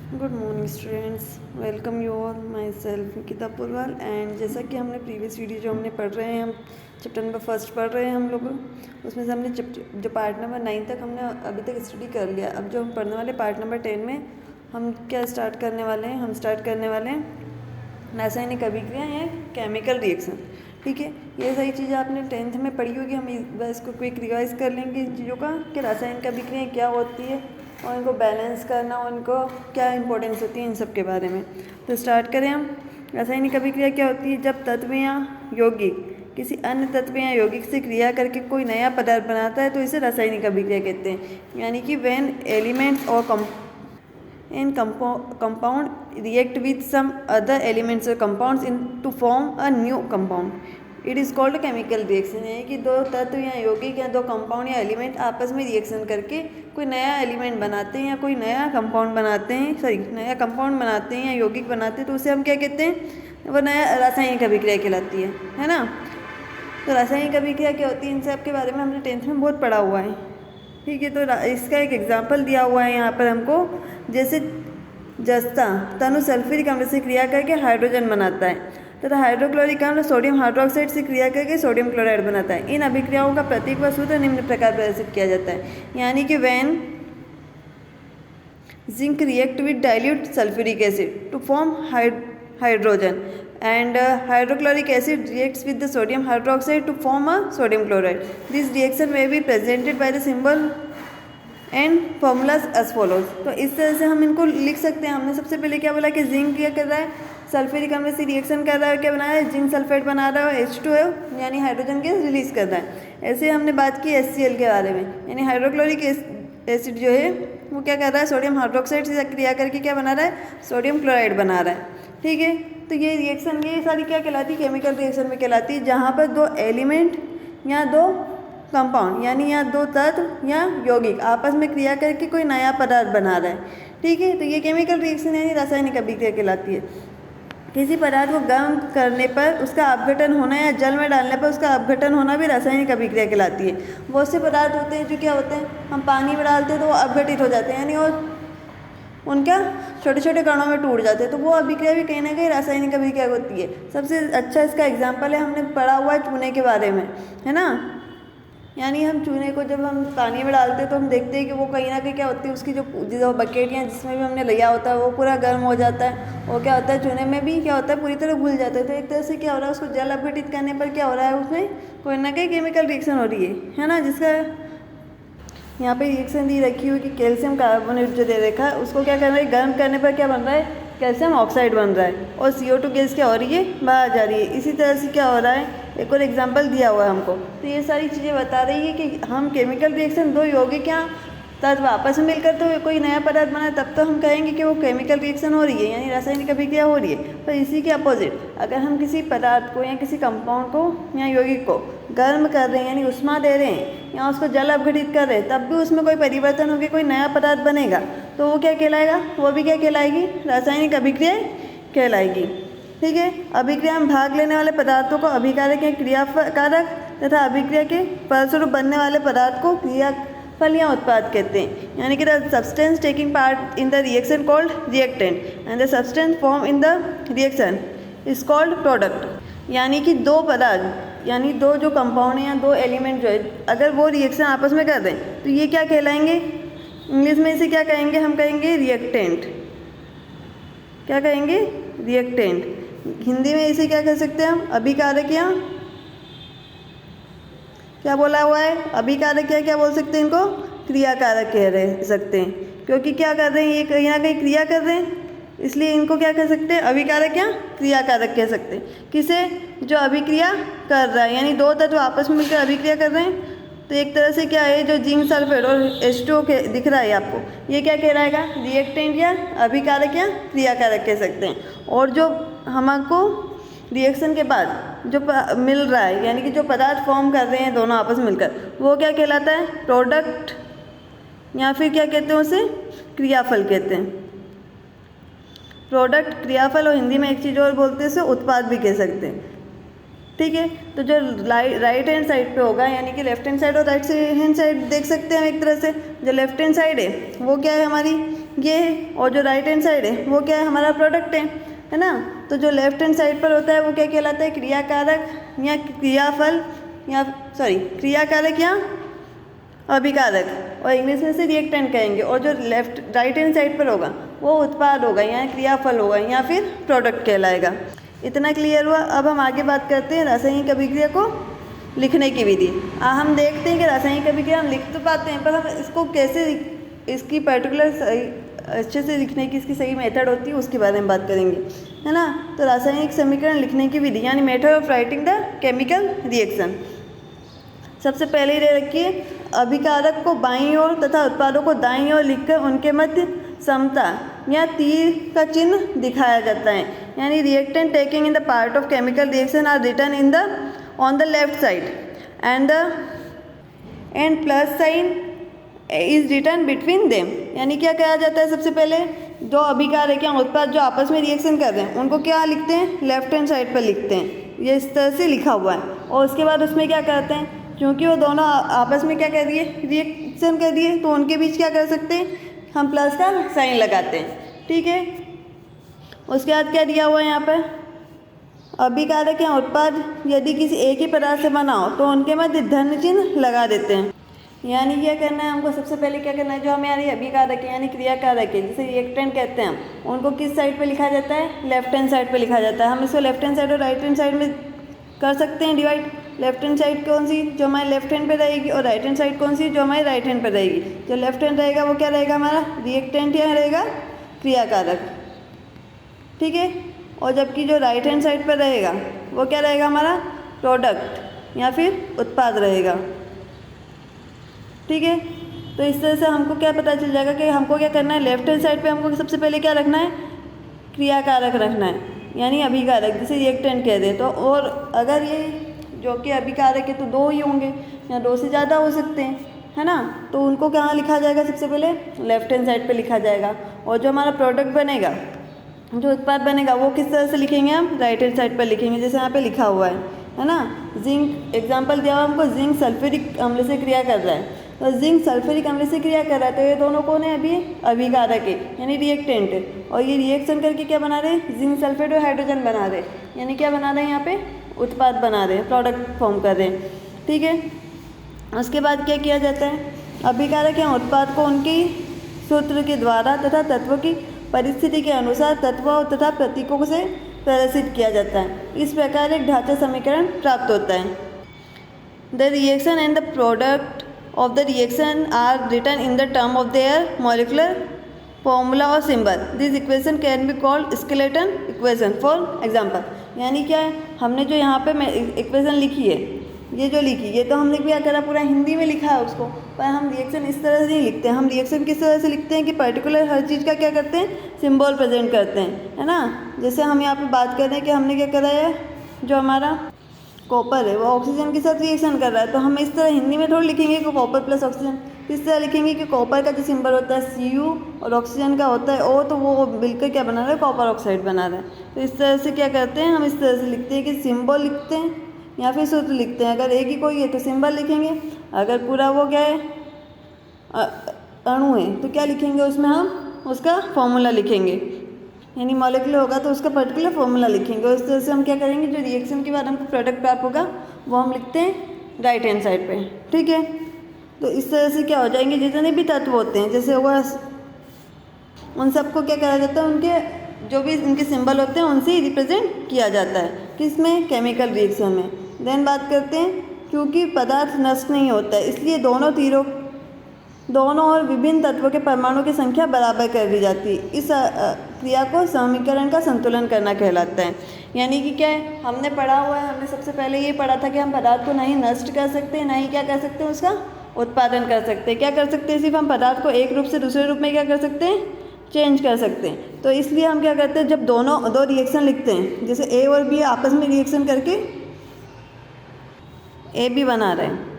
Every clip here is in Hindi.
Good morning students, welcome you all. My self Nikita Purwal. And जैसा कि हमने प्रीवियस वीडियो जो हमने पढ़ रहे हैं, हम चैप्टर नंबर फर्स्ट पढ़ रहे हैं हम लोग, उसमें से हमने जो पार्ट नंबर 9 तक हमने अभी तक स्टडी कर लिया। अब जो हम पढ़ने वाले पार्ट नंबर 10 में हम क्या स्टार्ट करने वाले हैं, हम स्टार्ट करने वाले हैं रासायनिक अभिक्रिया या केमिकल रिएक्शन। ठीक है, ये सारी चीज़ें आपने 10th में पढ़ी होगी। हम इस बार इसको क्विक रिवाइज कर लेंगे इन चीज़ों का कि रासायनिक अभिक्रियाएँ क्या होती है और इनको बैलेंस करना, उनको क्या इंपॉर्टेंस होती है, इन सब के बारे में। तो स्टार्ट करें हम। रासायनिक अभिक्रिया क्या होती है? जब तत्व या यौगिक किसी अन्य तत्व या यौगिक से क्रिया करके कोई नया पदार्थ बनाता है तो इसे रासायनिक अभिक्रिया कहते हैं। यानी कि व्हेन एलिमेंट्स और compound react with some other elements or compounds in to form a new compound, it is called chemical reaction। यानी कि दो तत्व या यौगिक या दो कंपाउंड या एलिमेंट आपस में रिएक्शन करके कोई नया एलिमेंट बनाते हैं या कोई नया कंपाउंड बनाते हैं, नया कंपाउंड बनाते हैं या यौगिक बनाते हैं, तो उसे हम क्या कहते हैं? वो नया रासायनिक अभिक्रिया कहलाती है ना। तो रासायनिक अभिक्रिया क्या होती है, इन सब के बारे में हमने 10th में बहुत पढ़ा हुआ है। ठीक है, तो इसका एक एग्जाम्पल दिया हुआ है यहाँ पर हमको। जैसे जस्ता तनु सल्फ्यूरिक अम्ल से क्रिया करके हाइड्रोजन बनाता है तथा हाइड्रोक्लोरिक अम्ल सोडियम हाइड्रोक्साइड से क्रिया करके सोडियम क्लोराइड बनाता है। इन अभिक्रियाओं का प्रतीक व सूत्र निम्न प्रकार प्रदर्शित किया जाता है। यानी कि when zinc react with dilute sulphuric acid to form hydrogen and hydrochloric acid reacts with the sodium hydroxide to form a sodium chloride. This reaction may be presented by the symbol and formulas as follows। तो इस तरह से हम इनको लिख सकते हैं। हमने सबसे पहले क्या बोला कि जिंक क्या कर रहा है, सल्फ्यूरिक अम्ल से रिएक्शन कर रहा है, क्या बना रहा है, जिंक सल्फेट बना रहा है, H2O यानी हाइड्रोजन गैस रिलीज कर रहा है। ऐसे हमने बात की HCl के बारे में, यानी हाइड्रोक्लोरिक एसिड जो है वो क्या कर रहा है, सोडियम हाइड्रोक्साइड से क्रिया करके क्या बना रहा है, सोडियम क्लोराइड बना रहा है। ठीक है, तो ये रिएक्शन ये सारी क्या कहलाती है, केमिकल रिएक्शन में कहलाती है, जहाँ पर दो एलिमेंट या दो कंपाउंड यानी या दो तत्व या यौगिक आपस में क्रिया करके कोई नया पदार्थ बना रहा है। ठीक है, तो ये केमिकल रिएक्शन यानी रासायनिक अभिक्रिया कहलाती है। किसी पदार्थ को गर्म करने पर उसका अपघटन होना या जल में डालने पर उसका अपघटन होना भी रासायनिक अभिक्रिया कहलाती है। बहुत से पदार्थ होते हैं जो क्या होते हैं, हम पानी में डालते हैं तो वो अपघटित हो जाते हैं, यानी वो उनका छोटे छोटे कणों में टूट जाते हैं, तो वो अभिक्रिया भी कहीं ना कहीं रासायनिक अभिक्रिया होती है। सबसे अच्छा इसका एग्जाम्पल है, हमने पढ़ा हुआ है चूने के बारे में, है ना। यानी हम चूने को जब हम पानी में डालते हैं तो हम देखते हैं कि वो कहीं ना कहीं क्या होती है, उसकी जो बकेट या जिसमें भी हमने लिया होता है वो पूरा गर्म हो जाता है। वो क्या होता है, चूने में भी क्या होता है, पूरी तरह घुल जाता है। तो एक तरह से क्या हो रहा है, उसको जल अपघटित करने पर क्या हो रहा है, उसमें कोई ना कहीं केमिकल रिएक्शन हो रही है ना। जिसका यहाँ पे रिएक्शन दी रखी हुई कि कैल्शियम कार्बोनेट जो दे रखा है उसको क्या कर रहा है, गर्म करने पर क्या बन रहा है, कैल्शियम ऑक्साइड बन रहा है और CO2 गैस क्या हो रही है, बाहर जा रही है। इसी तरह से क्या हो रहा है, एक और एग्जांपल दिया हुआ है हमको। तो ये सारी चीज़ें बता रही है कि हम केमिकल रिएक्शन दो यौगिक या तत्व आपस में मिलकर तो कोई नया पदार्थ बना, तब तो हम कहेंगे कि वो केमिकल रिएक्शन हो रही है यानी रासायनिक अभिक्रिया हो रही है। पर इसी के अपोजिट अगर हम किसी पदार्थ को या किसी कंपाउंड को या यौगिक को गर्म कर रहे हैं यानी उष्मा दे रहे हैं या उसको जल अपघटित कर रहे हैं, तब भी उसमें कोई परिवर्तन होकर कोई नया पदार्थ बनेगा, तो वो क्या कहलाएगा, वो भी क्या कहलाएगी, रासायनिक अभिक्रिया कहलाएगी। ठीक है, अभिक्रिया में भाग लेने वाले पदार्थों को अभिकारक या क्रियाकारक तथा अभिक्रिया के फलस्वरूप बनने वाले पदार्थ को क्रियाफल या उत्पाद कहते हैं। यानी कि the substance taking part in the reaction called reactant and the substance form in the reaction is called product. यानी कि दो पदार्थ यानी दो जो कंपाउंड या दो एलिमेंट जो है, अगर वो रिएक्शन आपस में कर दें तो ये क्या कहलाएंगे, इंग्लिश में इसे क्या कहेंगे, हम कहेंगे रिएक्टेंट। क्या कहेंगे, रिएक्टेंट। हिंदी में इसे क्या कह सकते हैं हम, अभिकारक या क्या बोला हुआ है, अभिकारक या क्या बोल सकते हैं, इनको क्रियाकारक कह रहे सकते हैं, क्योंकि क्या कर रहे हैं, ये कहीं ना कहीं क्रिया कर रहे हैं, इसलिए इनको क्या कह सकते हैं, अभिकारक या क्रियाकारक कह सकते हैं। किसे, जो अभिक्रिया कर रहा है, यानी दो तत्व आपस में मिलकर अभिक्रिया कर रहे हैं। तो एक तरह से क्या है, जो जिंक सल्फेट और H2O के दिख रहा है आपको, ये क्या कहलाएगा, रिएक्टेंट या अभिकारक या क्रियाकारक कह सकते हैं। और जो हमको रिएक्शन के बाद जो मिल रहा है यानी कि जो पदार्थ फॉर्म कर रहे हैं दोनों आपस में मिलकर, वो क्या कहलाता है, प्रोडक्ट या फिर क्या कहते हैं उसे, क्रियाफल कहते हैं। प्रोडक्ट, क्रियाफल और हिंदी में एक चीज़ और बोलते हैं, उसे उत्पाद भी कह सकते हैं। ठीक है, तो जो राइट हैंड साइड पे होगा यानी कि लेफ्ट हैंड साइड और राइट हैंड साइड देख सकते हैं हम एक तरह से। जो लेफ्ट हैंड साइड है वो क्या है हमारी, ये है, और जो राइट हैंड साइड है वो क्या है, हमारा प्रोडक्ट है ना। तो जो लेफ्ट हैंड साइड पर होता है वो क्या कहलाता है, क्रियाकारक या क्रियाफल या क्रियाकारक या अभिकारक, और इंग्लिश में से रिएक्टेंट कहेंगे। और जो राइट हैंड साइड पर होगा वो उत्पाद होगा या क्रियाफल होगा या फिर प्रोडक्ट कहलाएगा। इतना क्लियर हुआ। अब हम आगे बात करते हैं रासायनिक अभिक्रिया को लिखने की विधि। हम देखते हैं कि रासायनिक अभिक्रिया हम लिख तो पाते हैं, पर हम इसको कैसे, इसकी पर्टिकुलर सही अच्छे से लिखने की इसकी सही मेथड होती है उसके बारे में बात करेंगे, है ना। तो रासायनिक समीकरण लिखने की विधि यानी method of writing the chemical reaction. सबसे पहले ही रखिए, अभिकारक को बाईं ओर तथा उत्पादों को दाईं ओर लिखकर उनके मध्य समता या तीर का चिन्ह दिखाया जाता है। यानी reactant taking in the part of chemical reaction are written in the on the left side and plus sign is written between them. यानी क्या कहा जाता है, सबसे पहले दो अभिकारक या उत्पाद जो आपस में रिएक्शन कर रहे हैं उनको क्या लिखते हैं, लेफ्ट हैंड साइड पर लिखते हैं, ये इस तरह से लिखा हुआ है। और उसके बाद उसमें क्या करते हैं, क्योंकि वो दोनों आपस में क्या कर दिए, रिएक्शन कर दिए, तो उनके बीच क्या कर सकते हैं, हम प्लस का साइन लगाते हैं, ठीक है। उसके बाद क्या दिया हुआ है यहाँ पर, अभिकारक या उत्पाद यदि किसी एक ही पदार्थ से बना हो तो उनके मध्य धन चिन्ह लगा देते हैं। यानी क्या करना है हमको, सबसे पहले क्या करना है, जो हमें यानी अभिकारक है यानी क्रियाकारक है जिसे रिएक्टेंट कहते हैं, उनको किस साइड पे लिखा जाता है, लेफ्ट हैंड साइड पे लिखा जाता है। हम इसको लेफ्ट हैंड साइड और राइट हैंड साइड में कर सकते हैं डिवाइड। लेफ्ट हैंड साइड कौन सी, जो हमारे लेफ्ट हैंड पे रहेगी, और राइट हैंड साइड कौन सी, जो हमारे राइट हैंड पे रहेगी। जो लेफ्ट हैंड रहेगा वो क्या रहेगा, हमारा रिएक्टेंट या रहेगा क्रियाकारक, ठीक है। और जबकि जो राइट हैंड साइड पर रहेगा वो क्या रहेगा, हमारा प्रोडक्ट या फिर उत्पाद रहेगा, ठीक है। तो इस तरह से हमको क्या पता चल जाएगा कि हमको क्या करना है, लेफ्ट हैंड साइड पे हमको सबसे पहले क्या रखना है, क्रियाकारक रखना है यानी अभिकारक जिसे रिएक्टेंट कहते हैं। तो और अगर ये जो कि अभिकारक है तो दो ही होंगे या दो से ज़्यादा हो सकते हैं, है ना। तो उनको कहाँ लिखा जाएगा, सबसे पहले लेफ्ट हैंड साइड पे लिखा जाएगा। और जो हमारा प्रोडक्ट बनेगा, जो उत्पाद बनेगा, वो किस तरह से लिखेंगे, हम राइट हैंड साइड पर लिखेंगे जैसे यहाँ पे लिखा हुआ है ना। जिंक एग्जाम्पल दिया हुआ हमको, जिंक सल्फ्यूरिक अम्ल से क्रिया कर रहा है, तो जिंक सल्फ्यूरिक अम्ल से क्रिया कर रहा है, तो ये दोनों कौन है, अभी अभिकारक है यानी रिएक्टेंट है। और ये रिएक्शन करके क्या बना रहे हैं, जिंक सल्फेट और हाइड्रोजन बना रहे हैं, यानी क्या बना रहे हैं, यहाँ पे उत्पाद बना रहे हैं, प्रोडक्ट फॉर्म कर रहे हैं, ठीक है। उसके बाद क्या किया जाता है, अभिकारक या उत्पाद को उनकी सूत्र के द्वारा तथा तत्व की परिस्थिति के अनुसार तत्वों तथा प्रतीकों से प्रदर्शित किया जाता है। इस प्रकार एक ढांचा समीकरण प्राप्त होता है। The reaction and the product of the reaction are written in the term of their molecular formula or symbol. This equation can be called skeleton equation. For example, यानी क्या है, हमने जो यहाँ पे इक्वेशन लिखी है, ये जो लिखी, ये तो हमने क्या करा, पूरा हिंदी में लिखा है उसको, पर हम रिएक्शन इस तरह से नहीं लिखते हैं। हम रिएक्शन किस तरह से लिखते हैं कि पर्टिकुलर हर चीज़ का क्या करते हैं, सिंबल प्रेजेंट करते हैं, है ना। जैसे हम यहाँ पे बात कर रहे हैं कि हमने क्या करा है, जो हमारा कॉपर है वो ऑक्सीजन के साथ रिएक्शन कर रहा है, तो हम इस तरह हिंदी में थोड़ी लिखेंगे कि कॉपर प्लस ऑक्सीजन, इस तरह लिखेंगे कि कॉपर का जो सिंबल होता है Cu और ऑक्सीजन का होता है O, तो वो मिलकर क्या बना रहा है, कॉपर ऑक्साइड बना रहा है। तो इस तरह से क्या करते हैं, हम इस तरह से लिखते हैं कि सिंबल लिखते हैं या फिर सूत्र लिखते हैं। अगर एक ही कोई है तो सिंबल लिखेंगे, अगर पूरा वो क्या है, अणु है, तो क्या लिखेंगे, उसमें हम उसका फॉर्मूला लिखेंगे, यानी मॉलिक्यूल होगा तो उसका पर्टिकुलर फॉर्मूला लिखेंगे। उस तरह से हम क्या करेंगे, जो रिएक्शन के बाद हमको प्रोडक्ट प्राप्त होगा वो हम लिखते हैं राइट हैंड साइड पे, ठीक है। तो इस तरह से क्या हो जाएंगे, जितने भी तत्व होते हैं जैसे हुआ, उन सबको क्या करा जाता है, उनके जो भी उनके सिंबल होते हैं उनसे ही रिप्रेजेंट किया जाता है, किसमें, केमिकल रिएक्शन में। देन बात करते हैं, क्योंकि पदार्थ नष्ट नहीं होता है इसलिए दोनों और विभिन्न तत्वों के परमाणु की संख्या बराबर कर दी जाती है। इस क्रिया को समीकरण का संतुलन करना कहलाता है। यानी कि क्या है, हमने पढ़ा हुआ है, हमने सबसे पहले ये पढ़ा था कि हम पदार्थ को नहीं नष्ट कर सकते, ना ही क्या कर सकते हैं, उसका उत्पादन कर सकते हैं। क्या कर सकते हैं, सिर्फ हम पदार्थ को एक रूप से दूसरे रूप में क्या कर सकते हैं, चेंज कर सकते हैं। तो इसलिए हम क्या करते हैं, जब दो रिएक्शन लिखते हैं, जैसे ए और बी आपस में रिएक्शन करके ए बी बना रहे हैं,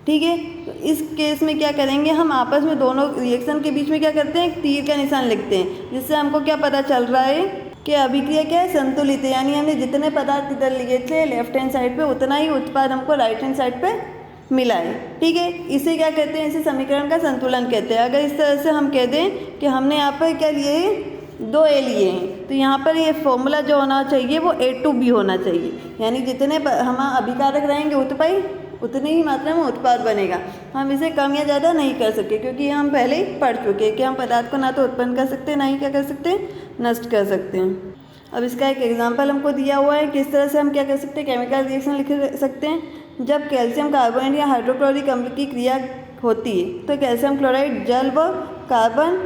ठीक है। तो इस केस में क्या करेंगे, हम आपस में दोनों रिएक्शन के बीच में क्या करते हैं, एक तीर का निशान लिखते हैं, जिससे हमको क्या पता चल रहा है कि अभिक्रिया क्या है, संतुलित है। यानी हमने जितने पदार्थ इधर लिए थे लेफ्ट हैंड साइड पे, उतना ही उत्पाद हमको राइट हैंड साइड पे मिला है। ठीक है, इसे क्या कहते हैं, इसे समीकरण का संतुलन कहते हैं। अगर इस तरह से हम कह दें कि हमने यहाँ पर क्या लिए हैं, 2a लिए हैं, तो यहाँ पर ये फॉर्मूला जो होना चाहिए वो a2b होना चाहिए, यानी जितने हम अभिकारक रहेंगे उतनी ही मात्रा में उत्पाद बनेगा। हम इसे कम या ज़्यादा नहीं कर सकते, क्योंकि हम पहले ही पढ़ चुके हैं कि हम पदार्थ को ना तो उत्पन्न कर सकते, ना ही क्या कर सकते, नष्ट कर सकते हैं। अब इसका एक एग्जाम्पल हमको दिया हुआ है, किस तरह से हम क्या कर सकते हैं, केमिकल रिएक्शन लिख सकते हैं। जब कैल्शियम कार्बोनेट या हाइड्रोक्लोरिक अम्ल की क्रिया होती है तो कैल्शियम क्लोराइड जल व कार्बन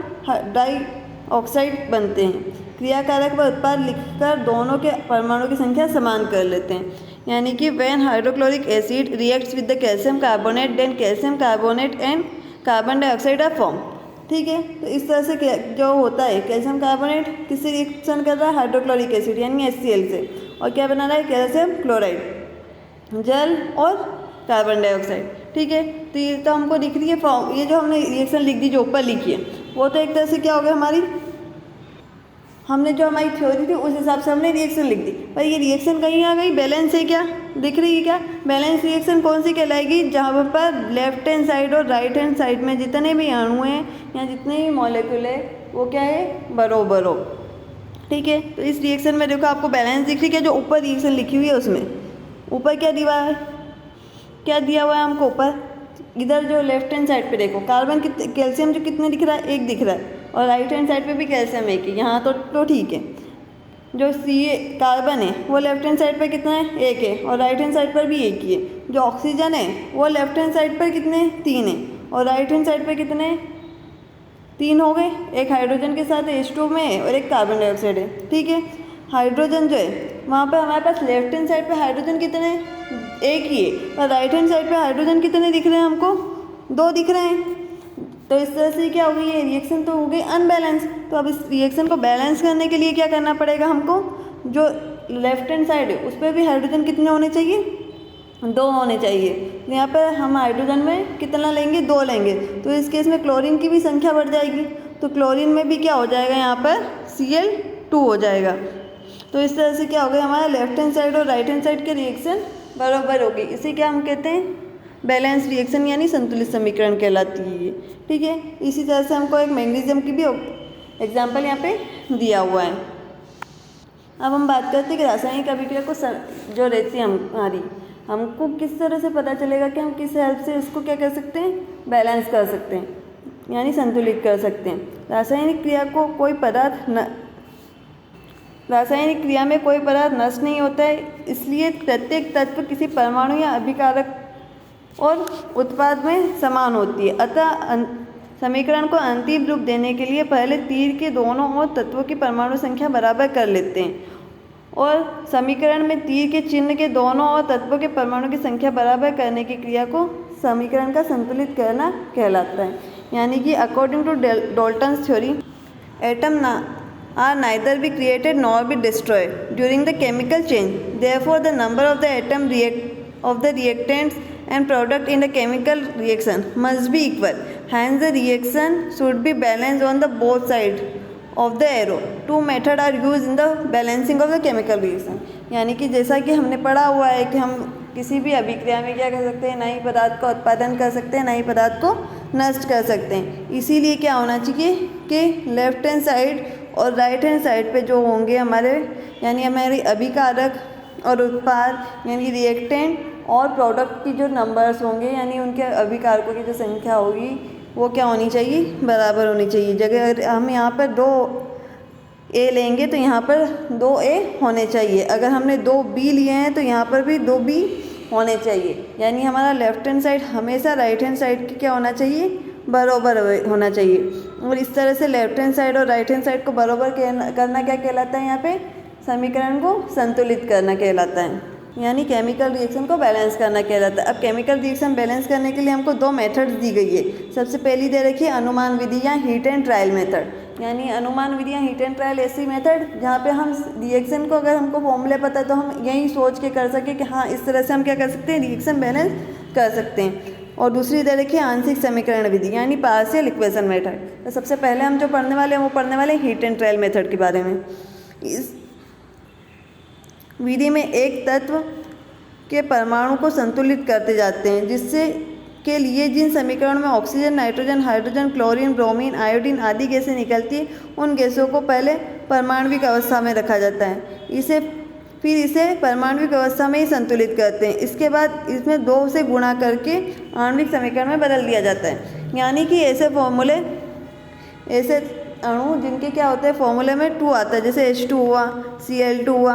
डाइऑक्साइड बनते हैं। क्रियाकारक व उत्पाद लिखकर दोनों के परमाणु की संख्या समान कर लेते हैं, यानी कि when hydrochloric acid reacts with the calcium carbonate then calcium carbonate and carbon dioxide are form. ठीक है, तो इस तरह से जो होता है, कैल्शियम कार्बोनेट किससे रिएक्शन कर रहा है, हाइड्रोक्लोरिक एसिड यानी HCl से, और क्या बना रहा है, कैल्शियम क्लोराइड, जल और कार्बन डाइऑक्साइड। ठीक है, तो ये तो हमको दिख रही है फॉर्म, ये जो हमने रिएक्शन लिख दी जो ऊपर लिखी है वो तो एक तरह से क्या हो गया, हमने जो हमारी थ्योरी थी उस हिसाब से हमने रिएक्शन लिख दी, पर ये रिएक्शन कहीं आ गई, बैलेंस है क्या, दिख रही है क्या, बैलेंस रिएक्शन कौन सी कहलाएगी, जहाँ पर लेफ्ट हैंड साइड और राइट हैंड साइड में जितने भी अणु हैं या जितने भी मॉलिक्यूल है वो क्या है, बरोबर हो। ठीक है, तो इस रिएक्शन में देखो आपको बैलेंस दिख रही है, जो ऊपर रिएक्शन लिखी हुई है उसमें ऊपर क्या दिया है, क्या दिया हुआ है हमको ऊपर, इधर जो लेफ्ट हैंड साइड पे देखो कार्बन कैल्शियम जो कितने दिख रहा है, 1 दिख रहा है, और राइट हैंड साइड पे भी कैल्शियम 1 है, यहाँ तो ठीक है। जो कार्बन है वो लेफ्ट हैंड साइड पे कितना है, 1 है, और राइट हैंड साइड पर भी 1 ही है। जो ऑक्सीजन है वो लेफ्ट हैंड साइड पर कितने, 3 है, और राइट हैंड साइड पर कितने, 3 हो गए, एक हाइड्रोजन के साथ H2 में है और एक कार्बन डाइऑक्साइड है। ठीक है, हाइड्रोजन जो है वहाँ पर हमारे पास लेफ्ट हैंड साइड पे हाइड्रोजन कितने, 1 ही है, और राइट हैंड साइड पे हाइड्रोजन कितने दिख रहे हैं हमको, 2 दिख रहे हैं। तो इस तरह से क्या हो गई, ये रिएक्शन तो हो गई अनबैलेंस। तो अब इस रिएक्शन को बैलेंस करने के लिए क्या करना पड़ेगा हमको, जो लेफ्ट हैंड साइड है उस पर भी हाइड्रोजन कितने होने चाहिए, 2 होने चाहिए। यहाँ पर हम हाइड्रोजन में कितना लेंगे, 2 लेंगे, तो इस केस में क्लोरीन की भी संख्या बढ़ जाएगी, तो क्लोरीन में भी क्या हो जाएगा, यहाँ पर Cl2 हो जाएगा। तो इस तरह से क्या हो गया, हमारा लेफ्ट हैंड साइड और राइट हैंड साइड के रिएक्शन बराबर होगी। इसे क्या हम कहते हैं, बैलेंस रिएक्शन यानी संतुलित समीकरण कहलाती है ये। ठीक है, इसी तरह से हमको एक मैग्नीशियम की भी एग्जाम्पल यहाँ पे दिया हुआ है। अब हम बात करते हैं कि रासायनिक अभिक्रिया को जो रहती है हमारी, हमको किस तरह से पता चलेगा कि हम किस हेल्प से इसको क्या कर सकते हैं, बैलेंस कर सकते हैं यानी संतुलित कर सकते हैं। रासायनिक क्रिया में कोई पदार्थ नष्ट नहीं होता है, इसलिए प्रत्येक तत्व किसी परमाणु या अभिकारक और उत्पाद में समान होती है। अतः समीकरण को अंतिम रूप देने के लिए पहले तीर के दोनों ओर तत्वों की परमाणु संख्या बराबर कर लेते हैं, और समीकरण में तीर के चिन्ह के दोनों ओर तत्वों के परमाणु की संख्या बराबर करने की क्रिया को समीकरण का संतुलित करना कहलाता है। यानी कि according to Dalton's theory, atom are neither be created nor be destroyed during the chemical change. Therefore, the number of the reactants and product in the chemical reaction must be equal. Hence, the reaction should be balanced on the both sides of the arrow. Two methods are used in the balancing of the chemical reaction. यानी कि जैसा कि हमने पढ़ा हुआ है कि हम किसी भी अभिक्रिया में क्या कर सकते हैं, नए पदार्थ का उत्पादन कर सकते हैं, नए पदार्थ को नष्ट कर सकते हैं। इसीलिए क्या होना चाहिए कि लेफ्ट हैंड साइड और राइट हैंड साइड पे जो होंगे हमारे यानी हमारे अभिकारक और उत्पाद यानी रिएक्टेंट और प्रोडक्ट की जो नंबर्स होंगे यानी उनके अभिकारकों की जो संख्या होगी वो क्या होनी चाहिए, बराबर होनी चाहिए। जगह हम यहाँ पर 2A लेंगे तो यहाँ पर 2A होने चाहिए, अगर हमने 2B लिए हैं तो यहाँ पर भी 2B होने चाहिए। यानी हमारा लेफ्ट हैंड साइड हमेशा राइट हैंड साइड की क्या होना चाहिए, बराबर होना चाहिए। और इस तरह से लेफ्ट हैंड साइड और राइट हैंड साइड को बराबर करना क्या कहलाता है, यहाँ पे समीकरण को संतुलित करना कहलाता है, यानी केमिकल रिएक्शन को बैलेंस करना कहलाता है। अब केमिकल रिएक्शन बैलेंस करने के लिए हमको 2 मेथड्स दी गई है। सबसे पहली दे रखी है अनुमान विधि या हीट एंड ट्रायल मेथड। यानी अनुमान विधि या हीट एंड ट्रायल ऐसी मेथड जहाँ पे हम रिएक्शन को अगर हमको फॉर्मूले पता है तो हम यही सोच के कर सकें कि हाँ इस तरह से हम क्या कर सकते हैं, रिएक्शन बैलेंस कर सकते हैं। और दूसरी दे रखी है आंशिक समीकरण विधि यानी पार्शियल इक्वेशन मेथड। तो सबसे पहले हम जो पढ़ने वाले हैं वो पढ़ने वाले हीट एंड ट्रायल मेथड के बारे में। इस विधि में एक तत्व के परमाणु को संतुलित करते जाते हैं, जिससे के लिए जिन समीकरण में oxygen, nitrogen, hydrogen, chlorine, bromine, iodine आदि गैसें निकलती हैं, उन गैसों को पहले परमाणविक अवस्था में रखा जाता है। इसे परमाणविक अवस्था में ही संतुलित करते हैं। इसके बाद इसमें 2 से गुणा करके आणविक समीकरण में बदल दिया जाता है। यानी कि ऐसे अणु जिनके क्या होते हैं, फॉर्मूले में 2 आता है, जैसे H2 हुआ, Cl2 हुआ,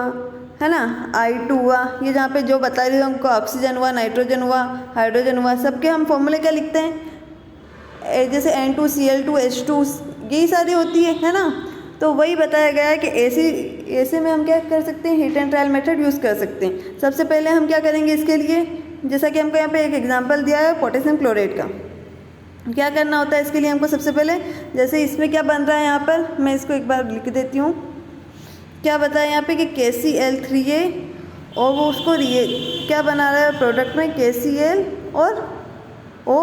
है ना, I2 हुआ, ये जहाँ पे जो बता रही हूँ हमको, ऑक्सीजन हुआ, नाइट्रोजन हुआ, हाइड्रोजन हुआ, सबके हम फॉर्मूले क्या लिखते हैं, जैसे N2, Cl2, H2, यही सारी होती है ना। तो वही बताया गया है कि ऐसे में हम क्या कर सकते हैं, heat and trial method use कर सकते हैं। सबसे पहले हम क्या करेंगे इसके लिए, जैसा कि हमको यहाँ पे एक एग्जांपल दिया है पोटेशियम क्लोराइड का। क्या करना होता है इसके लिए हमको, सबसे पहले जैसे इसमें क्या बन रहा है, यहाँ पर मैं इसको एक बार लिख देती हूँ। क्या बताया यहाँ पे कि KCl3A, और वो उसको क्या बना रहा है प्रोडक्ट में, KCl और O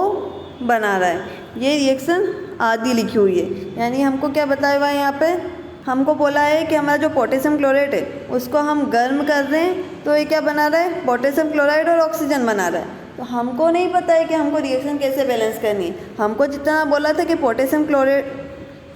बना रहा है। ये रिएक्शन आदि लिखी हुई है। यानी हमको क्या बताया हुआ है यहाँ पे, हमको बोला है कि हमारा जो पोटेशियम क्लोराइड है उसको हम गर्म कर रहे हैं, तो ये क्या बना रहा है, पोटेशियम क्लोराइड और ऑक्सीजन बना रहा है। तो हमको नहीं पता है कि हमको रिएक्शन कैसे बैलेंस करनी है। हमको जितना बोला था कि पोटेशियम क्लोराइड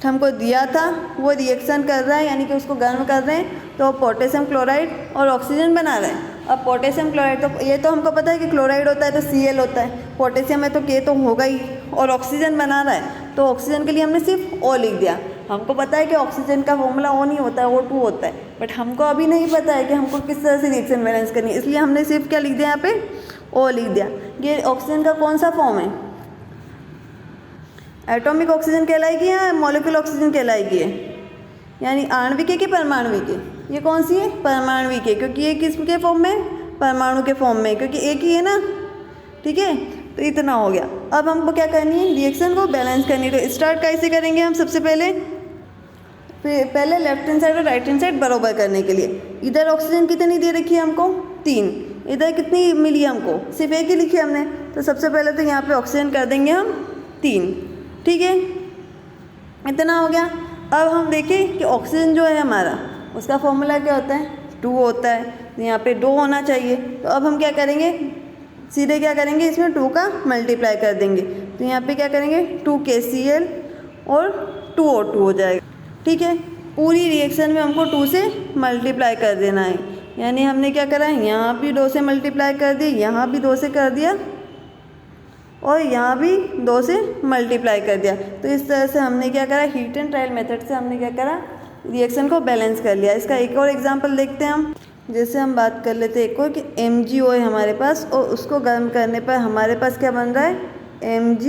हमको दिया था वो रिएक्शन कर रहा है, यानी कि उसको गर्म कर रहे हैं, तो पोटेशियम क्लोराइड और ऑक्सीजन बना रहे हैं। अब पोटेशियम क्लोराइड, तो ये तो हमको पता है कि क्लोराइड होता है तो Cl होता है, पोटेशियम है तो K तो होगा ही, और ऑक्सीजन बना रहा है तो ऑक्सीजन के लिए हमने सिर्फ O लिख दिया। हमको पता है कि ऑक्सीजन का फॉर्मूला O नहीं होता है, O2 होता है, बट हमको अभी नहीं पता है कि हमको किस तरह से रिएक्शन बैलेंस करनी है, इसलिए हमने सिर्फ क्या लिख दिया, यहाँ पे O लिख दिया। ये ऑक्सीजन का कौन सा फॉर्म है, एटॉमिक ऑक्सीजन कहलाएगी या मॉलिक्यूलर ऑक्सीजन कहलाएगी है, यानी आणविक है कि परमाणविक है, ये कौन सी है, परमाणविक है, क्योंकि ये किसके फॉर्म में, परमाणु के फॉर्म में, क्योंकि एक ही है ना। ठीक है, तो इतना हो गया। अब हमको क्या करनी है, रिएक्शन को बैलेंस करनी है। तो स्टार्ट कैसे करेंगे हम, सबसे पहले लेफ्ट हैंड साइड और राइट हैंड साइड बराबर करने के लिए, इधर ऑक्सीजन कितनी दे रखी है हमको, 3, इधर कितनी मिली हमको, सिर्फ एक ही लिखी हमने। तो सबसे पहले तो यहाँ पे ऑक्सीजन कर देंगे हम 3, ठीक है, इतना हो गया। अब हम देखें कि ऑक्सीजन जो है हमारा, उसका फॉर्मूला क्या होता है, 2 होता है, तो यहाँ पे 2 होना चाहिए। तो अब हम क्या करेंगे, सीधे क्या करेंगे, इसमें 2 का मल्टीप्लाई कर देंगे, तो यहाँ पे क्या करेंगे, 2 KCl और 2 O2 हो जाएगा। ठीक है, पूरी रिएक्शन में हमको 2 से मल्टीप्लाई कर देना है। यानी हमने क्या करा है, यहाँ भी 2 से मल्टीप्लाई कर दिया, यहाँ भी 2 से कर दिया, और यहाँ भी 2 से मल्टीप्लाई कर दिया। तो इस तरह से हमने क्या करा, हीट एंड ट्रायल मेथड से हमने क्या करा, रिएक्शन को बैलेंस कर लिया। इसका एक और एग्जांपल देखते हैं हम। जैसे हम बात कर लेते हैं एक और कि MgO है हमारे पास, और उसको गर्म करने पर हमारे पास क्या बन रहा है, Mg।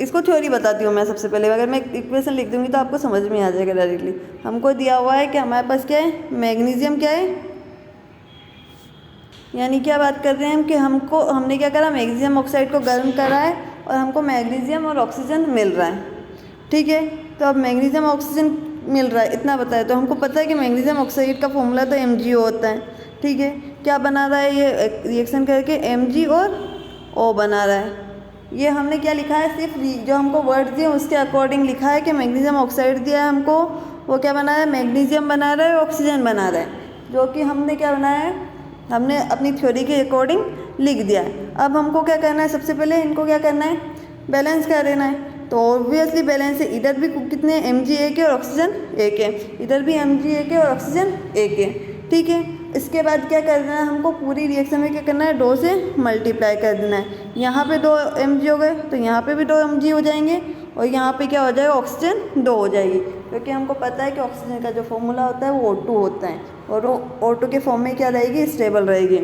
इसको थ्योरी बताती हूँ मैं सबसे पहले, अगर मैं इक्वेशन लिख दूँगी तो आपको समझ में आ जाएगा डायरेक्टली। हमको दिया हुआ है कि हमारे पास क्या है, मैग्नीशियम क्या है, यानी क्या बात कर रहे हैं हम कि हमने क्या करा, मैग्नीशियम ऑक्साइड को गर्म करा है और हमको मैग्नीशियम और ऑक्सीजन मिल रहा है। ठीक है, तो अब मैग्नीशियम ऑक्सीजन मिल रहा है, इतना बताया। तो हमको पता है कि मैग्नीशियम ऑक्साइड का फॉर्मूला तो MgO होता है। ठीक है, क्या बना रहा है ये रिएक्शन करके, Mg और O बना रहा है। ये हमने क्या लिखा है, सिर्फ जो हमको वर्ड दिए उसके अकॉर्डिंग लिखा है कि मैग्नीशियम ऑक्साइड दिया है हमको, वो क्या बना रहा है, मैग्नीशियम बना रहा है, ऑक्सीजन बना रहा है, जो कि हमने क्या बनाया है, हमने अपनी थ्योरी के अकॉर्डिंग लिख दिया है। अब हमको क्या करना है, सबसे पहले इनको क्या करना है, बैलेंस कर देना है। तो ऑब्वियसली बैलेंस है, इधर भी कितने Mg एक है और ऑक्सीजन एक है, इधर भी Mg एक है और ऑक्सीजन एक है। ठीक है, इसके बाद क्या करना है, हमको पूरी रिएक्शन में क्या करना है, 2 से मल्टीप्लाई कर देना है। यहाँ पे 2 Mg हो गए तो यहाँ पे भी 2 Mg हो जाएंगे, और यहाँ पे क्या हो जाएगा, ऑक्सीजन 2 हो जाएगी, क्योंकि हमको पता है कि ऑक्सीजन का जो फॉर्मूला होता है वो O2 होता है, और वो O2 के फॉर्म में क्या रहेगी, स्टेबल रहेगी।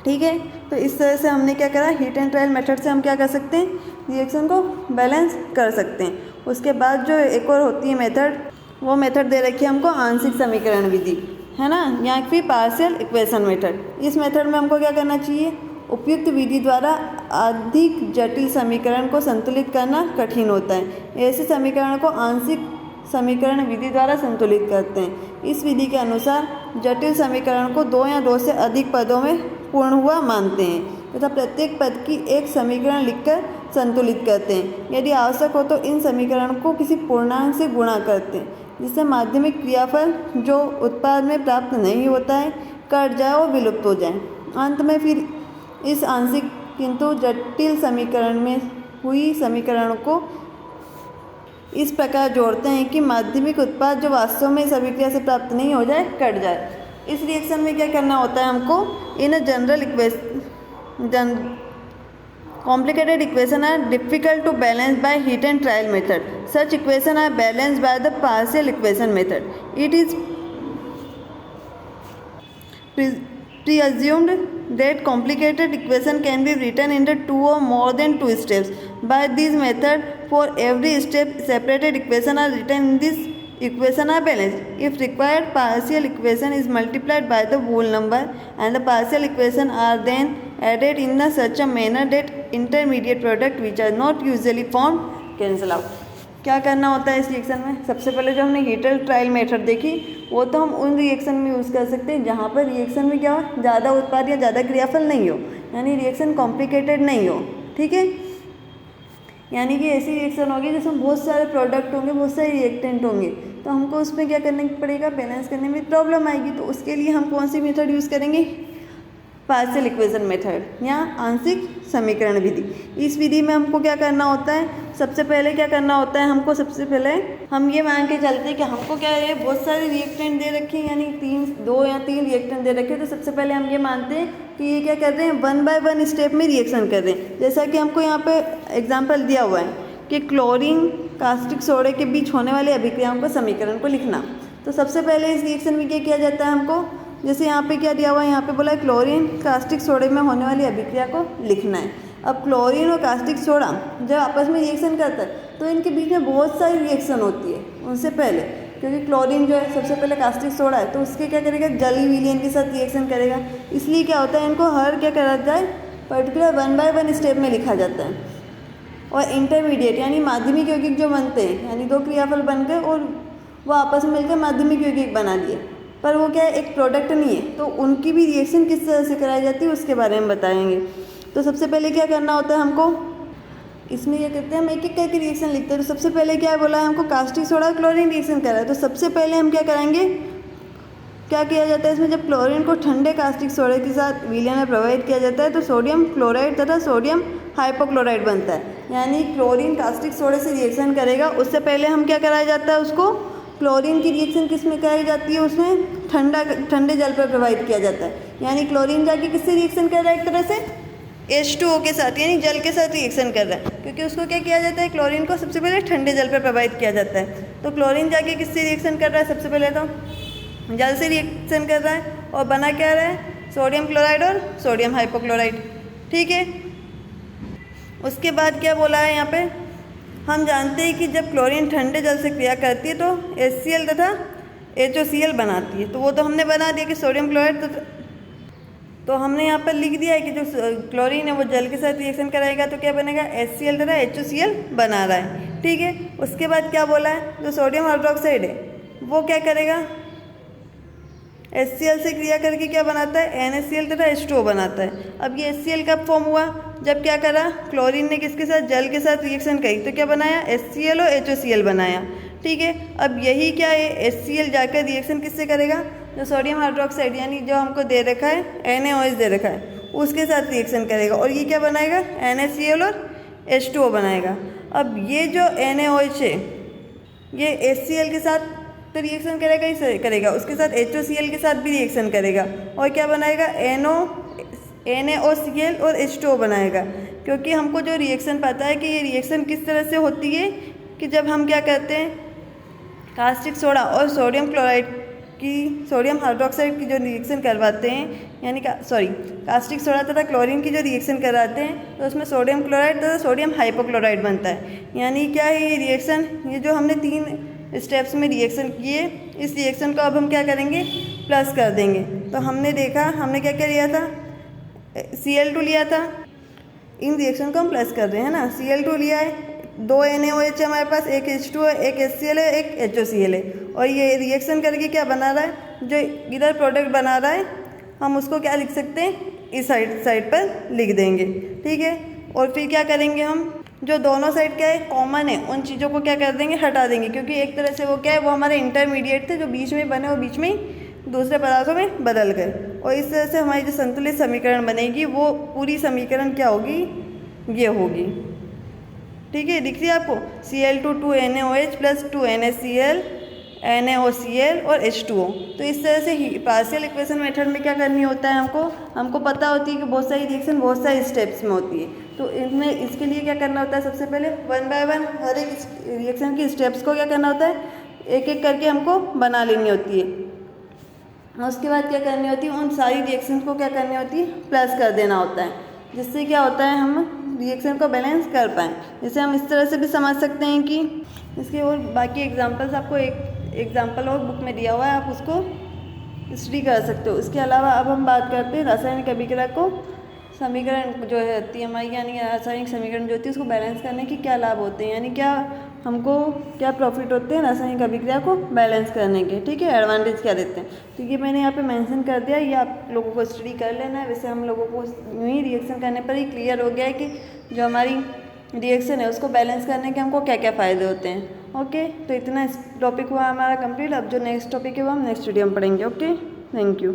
ठीक है, तो इस तरह से हमने क्या करा, हीट एंड ट्रायल मेथड से हम क्या कर सकते हैं, रिएक्शन को बैलेंस कर सकते हैं। उसके बाद जो एक और होती है मेथड, वो मेथड दे रखी है हमको आंशिक समीकरण विधि, है ना, या फिर पार्शियल इक्वेशन मेथड। इस मेथड में हमको क्या करना चाहिए, उपयुक्त विधि द्वारा अधिक जटिल समीकरण को संतुलित करना कठिन होता है। ऐसे समीकरण को आंशिक समीकरण विधि द्वारा संतुलित करते हैं। इस विधि के अनुसार जटिल समीकरण को 2 या 2 से अधिक पदों में पूर्ण हुआ मानते हैं तथा प्रत्येक पद की एक समीकरण लिखकर संतुलित करते हैं। यदि आवश्यक हो तो इन समीकरण को किसी पूर्णांक से गुणा करते हैं, जिससे माध्यमिक क्रियाफल जो उत्पाद में प्राप्त नहीं होता है कट जाए और विलुप्त हो जाए। अंत में फिर इस आंशिक किंतु जटिल समीकरण में हुई समीकरणों को इस प्रकार जोड़ते हैं कि माध्यमिक उत्पाद जो वास्तव में इस अभिक्रिया से प्राप्त नहीं हो जाए, कट जाए। इस रिएक्शन में क्या करना होता है हमको, in a general equation complicated equation are difficult to balance by heat and trial method. Such equation are balanced by the partial equation method. It is presumed that complicated equation can be written into two or more than two steps. By this method, for every step, separated equation are written in this equation are balanced. If required, partial equation is multiplied by the whole number and the partial equation are then added in such a manner that intermediate product which are not usually formed cancel out. क्या करना होता है इस रिएक्शन में, सबसे पहले जो हमने हीट और ट्रायल मेथड देखी वो तो हम उन रिएक्शन में यूज़ कर सकते हैं जहाँ पर रिएक्शन में क्या हो, ज़्यादा उत्पाद या ज़्यादा क्रियाफल नहीं हो, यानी रिएक्शन कॉम्प्लिकेटेड नहीं हो। ठीक है, यानी कि ऐसी रिएक्शन होगी जिसमें बहुत सारे प्रोडक्ट होंगे, बहुत सारे रिएक्टेंट होंगे, तो हमको उसमें क्या करना पड़ेगा, बैलेंस करने में प्रॉब्लम आएगी। तो उसके लिए हम कौन सी मेथड यूज़ करेंगे, पार्शियल इक्वेशन मेथड या आंशिक समीकरण विधि। इस विधि में हमको क्या करना होता है, सबसे पहले क्या करना होता है हमको, सबसे पहले हम ये मान के चलते हैं कि हमको क्या है, बहुत सारे रिएक्टेंट दे रखे हैं, यानी दो या तीन रिएक्टेंट दे रखे हैं। तो सबसे पहले हम ये मानते हैं कि ये क्या कर रहे हैं, 1 बाय 1 स्टेप में रिएक्शन कर रहे हैं। जैसा कि हमको यहाँ पे एग्जाम्पल दिया हुआ है कि क्लोरीन कास्टिक सोडे के बीच होने वाली अभिक्रियाओं को समीकरण को लिखना। तो सबसे पहले इस रिएक्शन में क्या किया जाता है हमको, जैसे यहाँ पे क्या दिया हुआ है, यहाँ पे बोला है क्लोरीन कास्टिक सोडे में होने वाली अभिक्रिया को लिखना है। अब क्लोरीन और कास्टिक सोडा जब आपस में रिएक्शन करता है तो इनके बीच में बहुत सारी रिएक्शन होती है उनसे पहले, क्योंकि क्लोरीन जो है सबसे पहले कास्टिक सोडा है तो उसके क्या करेगा, जली विलियन के साथ रिएक्शन करेगा। इसलिए क्या होता है, इनको हर क्या करा जाए, पर्टिकुलर 1 बाय 1 स्टेप में लिखा जाता है। और इंटरमीडिएट यानी माध्यमिक यौगिक जो बनते हैं, यानी दो क्रियाफल बन गए और वो आपस में मिलकर माध्यमिक यौगिक बना दिए, पर वो क्या है, एक प्रोडक्ट नहीं है, तो उनकी भी रिएक्शन किस तरह से कराई जाती है उसके बारे में बताएंगे। तो सबसे पहले क्या करना होता है हमको, इसमें ये कहते हैं हम एक एक करके रिएक्शन लिखते हैं। तो सबसे पहले क्या बोला है हमको, कास्टिक सोडा क्लोरीन रिएक्शन कर रहा है। तो सबसे पहले हम क्या करेंगे, क्या किया जाता है इसमें, जब क्लोरीन को ठंडे कास्टिक सोडे के साथ विलयन में प्रभावित किया जाता है तो सोडियम क्लोराइड तथा सोडियम हाइपोक्लोराइड बनता है। यानी क्लोरीन कास्टिक सोडे से रिएक्शन करेगा, उससे पहले हम क्या कराया जाता है, उसको क्लोरीन की रिएक्शन किस में कराई जाती है, उसमें ठंडे जल पर प्रभावित किया जाता है। यानी क्लोरीन जाके किससे रिएक्शन कर रहा है, एक तरह से H2O के साथ, यानी जल के साथ रिएक्शन कर रहा है, क्योंकि उसको क्या किया जाता है, क्लोरीन को सबसे पहले ठंडे जल पर प्रभावित किया जाता है। तो क्लोरीन जाके किससे रिएक्शन कर रहा है, सबसे पहले तो जल से रिएक्शन कर रहा है और बना क्या रहा है, सोडियम क्लोराइड और सोडियम हाइपोक्लोराइड। ठीक है, उसके बाद क्या बोला है यहाँ पे, हम जानते हैं कि जब क्लोरीन ठंडे जल से क्रिया करती है तो HCl तथा HOCl बनाती है। तो वो तो हमने बना दिया कि सोडियम क्लोराइड, तो हमने यहाँ पर लिख दिया है कि जो क्लोरीन है वो जल के साथ रिएक्शन कराएगा तो क्या बनेगा, HCl तथा HOCl बना रहा है। ठीक है, उसके बाद क्या बोला है, जो सोडियम हाइड्रोक्साइड है वो क्या करेगा, HCl से क्रिया करके क्या बनाता है, NaCl तथा H2O बनाता है। अब ये HCl कब फॉर्म हुआ, जब क्या करा, क्लोरीन ने किसके साथ, जल के साथ रिएक्शन करी तो क्या बनाया, HCl और HOCl बनाया। ठीक है, अब यही क्या है, HCl जाकर रिएक्शन किससे करेगा, जो सोडियम हाइड्रोक्साइड यानी जो हमको दे रखा है NaOH दे रखा है उसके साथ रिएक्शन करेगा और ये क्या बनाएगा, NaCl और H2O बनाएगा। अब ये जो NaOH है ये HCl के साथ तो रिएक्शन करेगा ही करेगा, उसके साथ HOCl के साथ भी रिएक्शन करेगा और क्या बनाएगा, NaOCl और H2O बनाएगा। क्योंकि हमको जो रिएक्शन पता है कि ये रिएक्शन किस तरह से होती है कि जब हम क्या करते हैं, कास्टिक सोडा और सोडियम क्लोराइड की, सोडियम हाइड्रोक्साइड की जो रिएक्शन करवाते हैं, यानी कास्टिक सोडा तथा क्लोरीन की जो रिएक्शन कराते हैं तो उसमें सोडियम क्लोराइड तथा सोडियम हाइपोक्लोराइड बनता है। यानी क्या है ये रिएक्शन, ये जो हमने 3 स्टेप्स में रिएक्शन किए, इस रिएक्शन को अब हम क्या करेंगे, प्लस कर देंगे। तो हमने देखा, हमने क्या क्या लिया था, Cl2 लिया था, इन रिएक्शन को हम प्लस कर रहे हैं ना, Cl2 लिया है, 2 NaOH हमारे पास, एक H2 है, एक HCl है, एक HOCl है और ये रिएक्शन करके क्या बना रहा है, जो इधर प्रोडक्ट बना रहा है हम उसको क्या लिख सकते हैं, इस साइड पर लिख देंगे। ठीक है, और फिर क्या करेंगे, हम जो दोनों साइड क्या है कॉमन है उन चीज़ों को क्या कर देंगे, हटा देंगे, क्योंकि एक तरह से वो क्या है, वो हमारे इंटरमीडिएट थे जो बीच में बने और बीच में दूसरे पदार्थों में बदल गए। और इस तरह से हमारी जो संतुलित समीकरण बनेगी वो पूरी समीकरण क्या होगी, ये होगी। ठीक है, दिख रही है आपको, Cl2 2NaOH plus 2NaCl NaOCl और H2O। तो इस तरह से ही पार्शियल इक्वेशन मेथड में क्या करनी होता है, हमको पता होती है कि बहुत सारी रिएक्शन बहुत सारे स्टेप्स में होती है। तो इनमें इसके लिए क्या करना होता है, सबसे पहले 1 बाय 1 हर एक रिएक्शन की स्टेप्स को क्या करना होता है, एक एक करके हमको बना लेनी होती है। उसके बाद क्या करनी होती है, उन सारी रिएक्शन को क्या करनी होती है, प्लस कर देना होता है, जिससे क्या होता है हम रिएक्शन को बैलेंस कर पाएँ। जैसे हम इस तरह से भी समझ सकते हैं कि इसके और बाकी एग्जांपल्स आपको एक एग्जांपल और बुक में दिया हुआ है, आप उसको स्टडी कर सकते हो। इसके अलावा अब हम बात करते हैं रासायनिक अभिक्रिया को समीकरण जो होती है हमारी, यानी रासायनिक समीकरण जो होती है उसको बैलेंस करने के क्या लाभ होते हैं, यानी क्या हमको क्या प्रॉफिट होते हैं रासायनिक अभिक्रिया को बैलेंस करने के। ठीक है, एडवांटेज क्या देते हैं। तो ये मैंने यहाँ पे मेंशन कर दिया, ये आप लोगों को स्टडी कर लेना है। वैसे हम लोगों को यूँ ही रिएक्शन करने पर ही क्लियर हो गया है कि जो हमारी रिएक्शन है उसको बैलेंस करने के हमको क्या क्या फ़ायदे होते हैं। ओके, तो इतना इस टॉपिक हुआ हमारा कंप्लीट। अब जो नेक्स्ट टॉपिक है वो हम नेक्स्ट वीडियो में पढ़ेंगे। Okay, thank you.